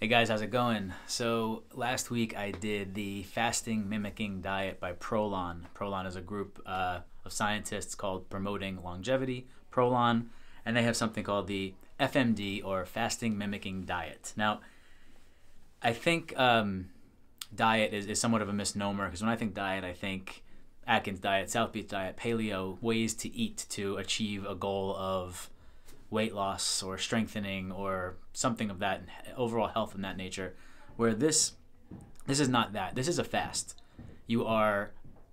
Hey guys, how's it going? So last week I did the fasting mimicking diet by ProLon. ProLon is a group of scientists called Promoting Longevity, ProLon, and they have something called the FMD or fasting mimicking diet. Now, I think diet is somewhat of a misnomer because when I think diet, I think Atkins diet, South Beach diet, paleo, ways to eat to achieve a goal of weight loss or strengthening or something of that overall health in that nature, where this is not that. This is a fast. You are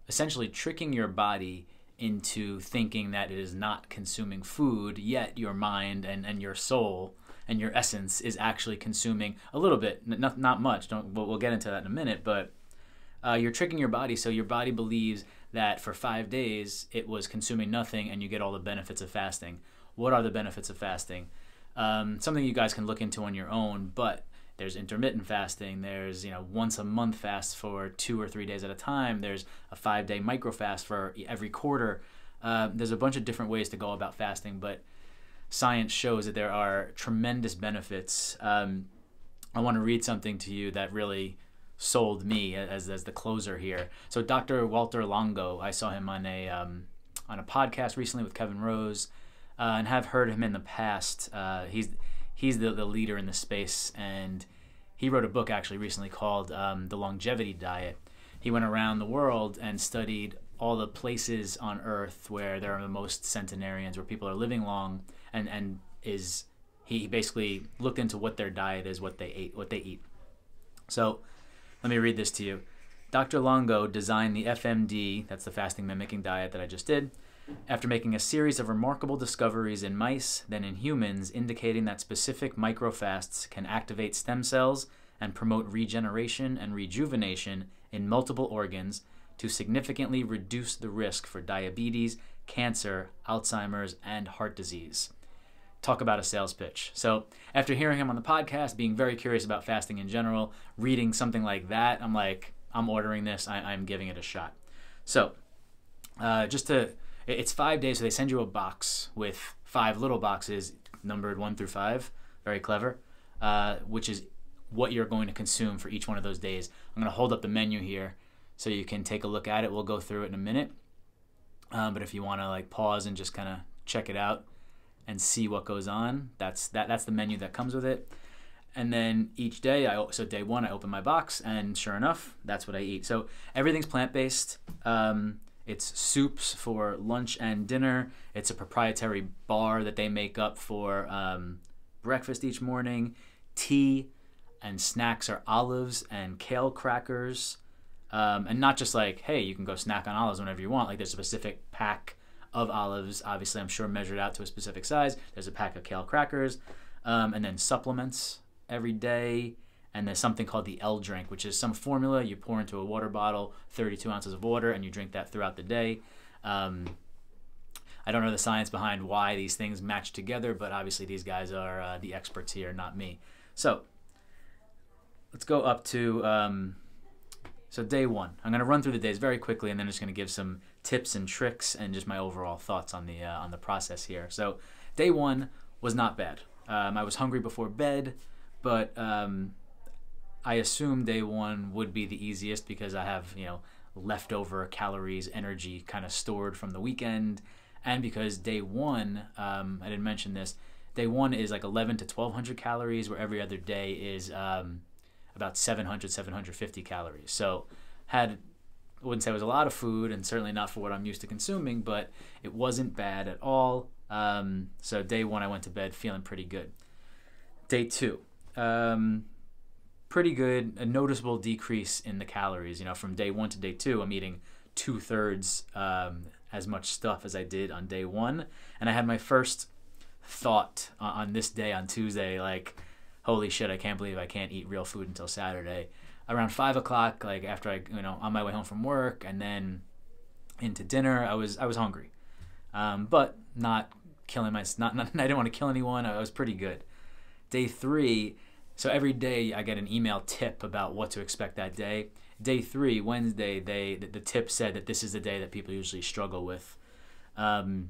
essentially tricking your body into thinking that it is not consuming food, yet your mind and your soul and your essence is actually consuming a little bit, not much. We'll get into that in a minute, but you're tricking your body so your body believes that for 5 days it was consuming nothing and you get all the benefits of fasting. What are the benefits of fasting? Something you guys can look into on your own, but there's intermittent fasting. There's once a month fast for 2 or 3 days at a time. There's a 5-day micro fast for every quarter. There's a bunch of different ways to go about fasting, but science shows that there are tremendous benefits. I want to read something to you that really sold me as the closer here. So Dr. Walter Longo, I saw him on a podcast recently with Kevin Rose. And have heard him in the past. He's the leader in the space, and he wrote a book actually recently called The Longevity Diet. He went around the world and studied all the places on Earth where there are the most centenarians, where people are living long, and he basically looked into what their diet is, what they eat. So let me read this to you. Dr. Longo designed the FMD, that's the fasting mimicking diet that I just did, after making a series of remarkable discoveries in mice, then in humans, indicating that specific microfasts can activate stem cells and promote regeneration and rejuvenation in multiple organs to significantly reduce the risk for diabetes, cancer, Alzheimer's, and heart disease. Talk about a sales pitch. So after hearing him on the podcast, being very curious about fasting in general, reading something like that, I'm like, I'm ordering this. I'm giving it a shot. So it's 5 days, so they send you a box with 5 little boxes numbered 1 through 5. Very clever, which is what you're going to consume for each one of those days. I'm going to hold up the menu here so you can take a look at it. We'll go through it in a minute. But if you want to pause and just kind of check it out and see what goes on, that's the menu that comes with it. And then each day, so day 1, I open my box, and sure enough, that's what I eat. So everything's plant-based. It's soups for lunch and dinner. It's a proprietary bar that they make up for breakfast each morning. Tea and snacks are olives and kale crackers. And not just hey, you can go snack on olives whenever you want. There's a specific pack of olives, obviously I'm sure measured out to a specific size. There's a pack of kale crackers. And then supplements every day. And there's something called the L drink, which is some formula you pour into a water bottle, 32 ounces of water, and you drink that throughout the day. I don't know the science behind why these things match together, but obviously these guys are the experts here, not me. So let's go up to so day 1. I'm going to run through the days very quickly, and then I'm just going to give some tips and tricks and just my overall thoughts on the process here. So day 1 was not bad. I was hungry before bed, but I assume day 1 would be the easiest because I have, leftover calories, energy kind of stored from the weekend. And because day 1, I didn't mention this, day 1 is 11 to 1200 calories, where every other day is about 700, 750 calories. So I wouldn't say it was a lot of food, and certainly not for what I'm used to consuming, but it wasn't bad at all. So day 1, I went to bed feeling pretty good. Day 2. Pretty good, a noticeable decrease in the calories. From day 1 to day 2, I'm eating 2/3 as much stuff as I did on day 1. And I had my first thought on this day, on Tuesday, holy shit, I can't believe I can't eat real food until Saturday. Around 5 o'clock, after I, on my way home from work and then into dinner, I was hungry. But not killing I didn't want to kill anyone. I was pretty good. Day 3, so every day I get an email tip about what to expect that day. Day 3, Wednesday, the tip said that this is the day that people usually struggle with. Then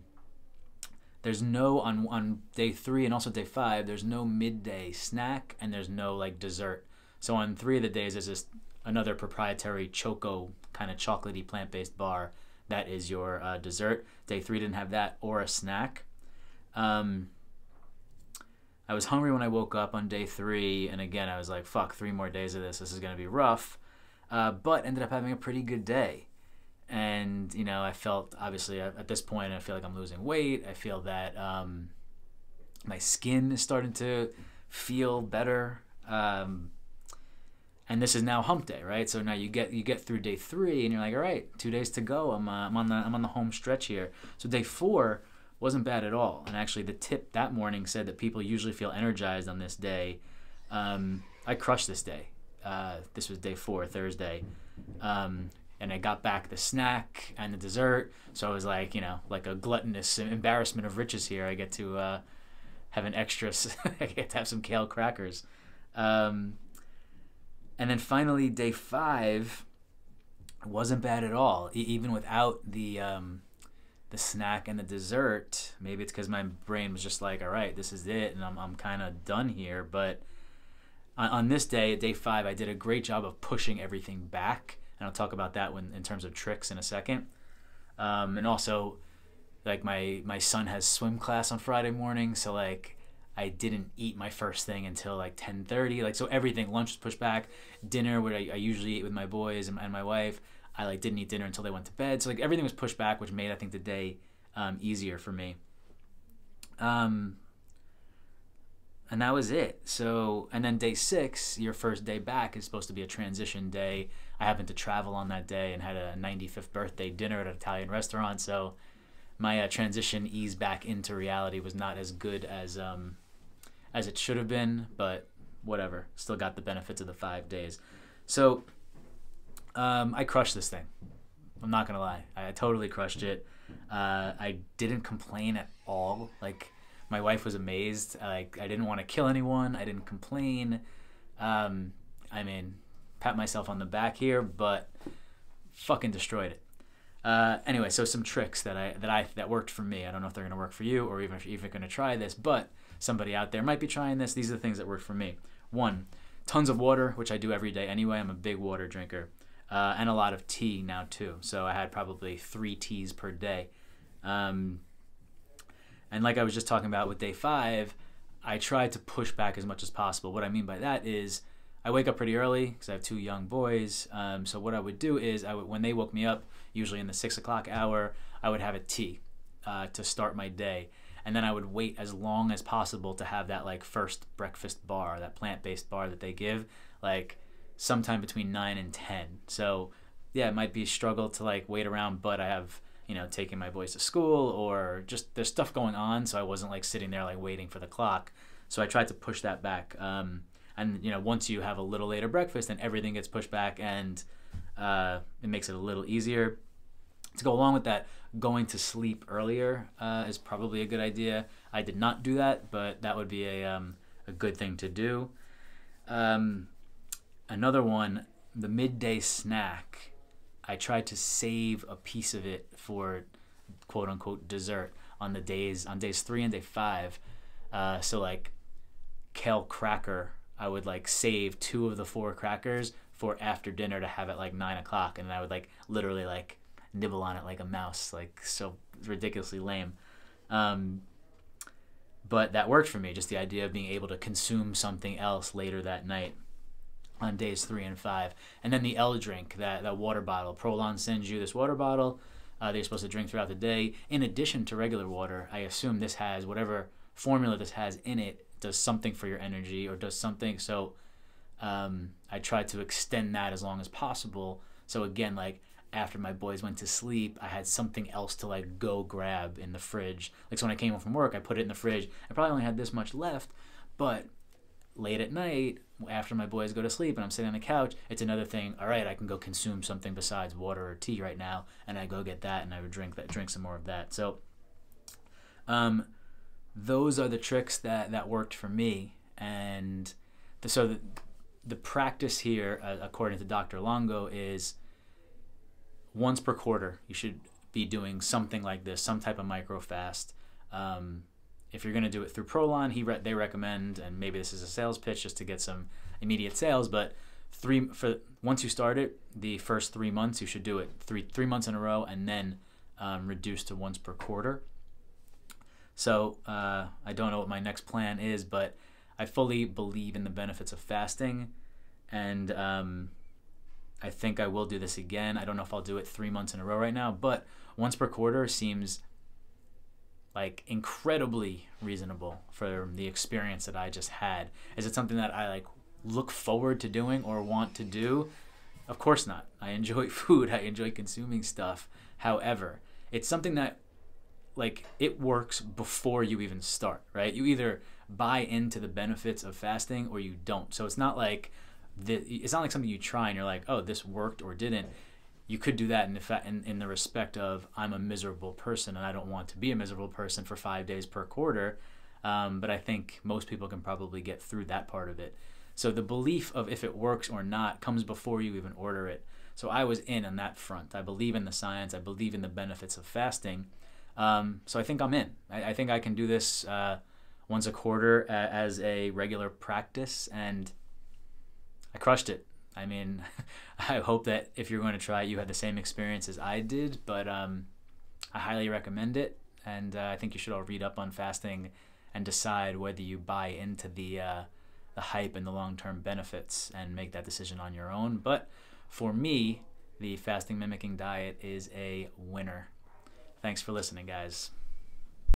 there's no on day 3 and also day 5. There's no midday snack and there's no like dessert. So on 3 of the days, there's this another proprietary choco kind of chocolatey plant-based bar that is your dessert. Day 3 didn't have that or a snack. I was hungry when I woke up on day 3, and again I was like, fuck, 3 more days of this. This is gonna be rough. But ended up having a pretty good day. And, you know, I felt, obviously, at this point, I feel like I'm losing weight. I feel that my skin is starting to feel better. And this is now hump day, right? So now you get through day 3, and you're like, all right, 2 days to go. I'm on the home stretch here. So day 4 wasn't bad at all. And actually, the tip that morning said that people usually feel energized on this day. I crushed this day. This was day 4, Thursday. And I got back the snack and the dessert. So I was like, you know, like a gluttonous embarrassment of riches here. I get to have an extra, I get to have some kale crackers. And then finally, day 5 wasn't bad at all. Even without the snack and the dessert. Maybe it's because my brain was just like, all right, this is it. And I'm kind of done here. But on this day, day 5, I did a great job of pushing everything back. And I'll talk about that in terms of tricks in a second. And also, like my son has swim class on Friday morning, so like I didn't eat my first thing until like 10:30. Like, so everything, lunch was pushed back. Dinner, what I usually eat with my boys and my wife, I like didn't eat dinner until they went to bed. So like everything was pushed back, which made, I think, the day easier for me. And that was it. So, and then day 6, your first day back, is supposed to be a transition day. I happened to travel on that day and had a 95th birthday dinner at an Italian restaurant. So my transition ease back into reality was not as good as it should have been, but whatever. Still got the benefits of the 5 days. So I crushed this thing. I'm not gonna lie. I totally crushed it. I didn't complain at all. Like, my wife was amazed. Like, I didn't want to kill anyone. I didn't complain. I mean, pat myself on the back here, but fucking destroyed it. Anyway, so some tricks that worked for me. I don't know if they're gonna work for you, or even if you're even gonna try this, but somebody out there might be trying this. These are the things that worked for me. 1, tons of water, which I do every day anyway. I'm a big water drinker, and a lot of tea now too. So I had probably 3 teas per day. And like I was just talking about with day 5, I tried to push back as much as possible. What I mean by that is I wake up pretty early because I have 2 young boys. So what I would do is when they woke me up, usually in the 6 o'clock hour, I would have a tea to start my day. And then I would wait as long as possible to have that like first breakfast bar, that plant-based bar that they give, like sometime between 9 and 10. So yeah, it might be a struggle to like wait around, but I have, you know, taking my boys to school, or just there's stuff going on, so I wasn't like sitting there like waiting for the clock. So I tried to push that back. And you know, once you have a little later breakfast, then everything gets pushed back, and it makes it a little easier. To go along with that, going to sleep earlier is probably a good idea. I did not do that, but that would be a good thing to do. Another one, the midday snack. I tried to save a piece of it for quote unquote dessert on days 3 and day 5. So like kale cracker, I would like save 2 of the 4 crackers for after dinner to have at like 9 o'clock, and I would like literally like nibble on it like a mouse, like so ridiculously lame. But that worked for me, just the idea of being able to consume something else later that night on days 3 and 5. And then the L drink, that water bottle. ProLon sends you this water bottle that you're supposed to drink throughout the day. In addition to regular water, I assume this has, whatever formula this has in it, does something for your energy or does something. So I tried to extend that as long as possible. So again, like after my boys went to sleep, I had something else to like go grab in the fridge. Like, so when I came home from work, I put it in the fridge. I probably only had this much left, but late at night, after my boys go to sleep and I'm sitting on the couch, it's another thing. All right, I can go consume something besides water or tea right now, and I go get that, and I would drink some more of that. So those are the tricks that worked for me. And so the practice here, according to Dr. Longo, is once per quarter you should be doing something like this, some type of micro fast. If you're going to do it through ProLon, they recommend, and maybe this is a sales pitch just to get some immediate sales, but once you start it, the first 3 months you should do it three months in a row, and then reduce to once per quarter. So I don't know what my next plan is, but I fully believe in the benefits of fasting, and I think I will do this again. I don't know if I'll do it 3 months in a row right now, but once per quarter seems like incredibly reasonable for the experience that I just had. Is it something that I like look forward to doing or want to do? Of course not. I enjoy food. I enjoy consuming stuff. However, it's something that like it works before you even start, right? You either buy into the benefits of fasting or you don't. So it's not like something you try and you're like, oh, this worked or didn't. You could do that in the respect of I'm a miserable person and I don't want to be a miserable person for 5 days per quarter. But I think most people can probably get through that part of it. So the belief of if it works or not comes before you even order it. So I was in on that front. I believe in the science. I believe in the benefits of fasting. So I think I'm in. I think I can do this once a quarter as a regular practice, and I crushed it. I mean, I hope that if you're going to try it, you had the same experience as I did, but I highly recommend it, and I think you should all read up on fasting and decide whether you buy into the hype and the long-term benefits and make that decision on your own. But for me, the fasting mimicking diet is a winner. Thanks for listening, guys.